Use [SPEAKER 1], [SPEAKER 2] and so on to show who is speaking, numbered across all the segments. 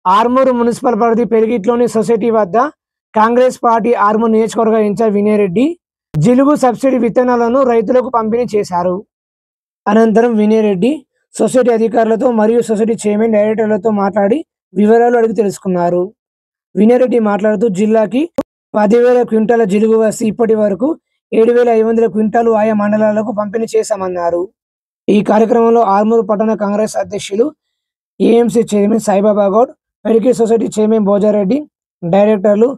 [SPEAKER 1] Armoor municipal పరిధి పెరిగిట్లోని society వద్ద Congress party Armoor నియోజకవర్గ ఇన్ఛార్జ్ వినయరెడ్డి జిలుగు సబ్సిడీ విత్తనాలను రైతులకు పంపిణీ చేశారు. అనంతరం వినయరెడ్డి సొసైటీ అధికారులతో మరియు సొసైటీ చైర్మన్ డైరెక్టర్లతో మాట్లాడి వివరాలు అడిగి తెలుసుకున్నారు. వినయరెడ్డి మాట్లాడుతూ జిల్లాకి 10,000 క్వింటాల జిలుగు వసి ఇప్పటి వరకు 7,500 క్వింటాలు ఆయా మండలాలకు పంపిణీ చేశామన్నారు. ఈ కార్యక్రమంలో ఆర్మూరు పట్టణ కాంగ్రెస్ అధ్యక్షులు ఏఎంసీ చైర్మన్ సాయిబాబా గౌడ్, పెరిగి సొసైటీ చైర్మన్ భోజారెడ్డి, డైరెక్టర్లు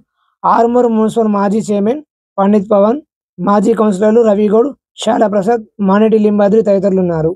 [SPEAKER 1] ఆర్మూరు మున్సిపల్ మాజీ చైర్మన్ పండిత్ పవన్, మాజీ కౌన్సిలర్లు రవిగౌడ్, శాలా ప్రసాద్, మానేటి లింబాద్రి తదితరులు ఉన్నారు.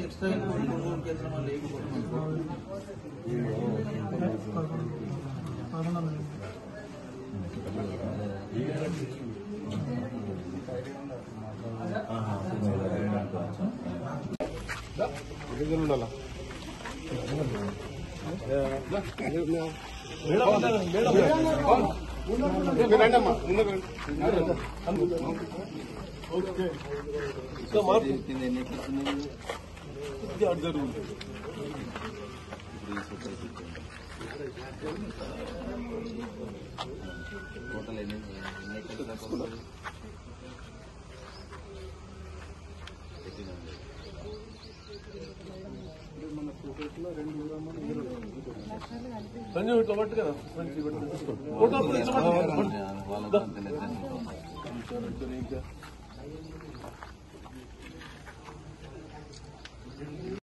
[SPEAKER 2] ఎక్స్ట్రా కేంద్రం లేకపోతే సంజయ్ ఇట్లా పట్టు కదా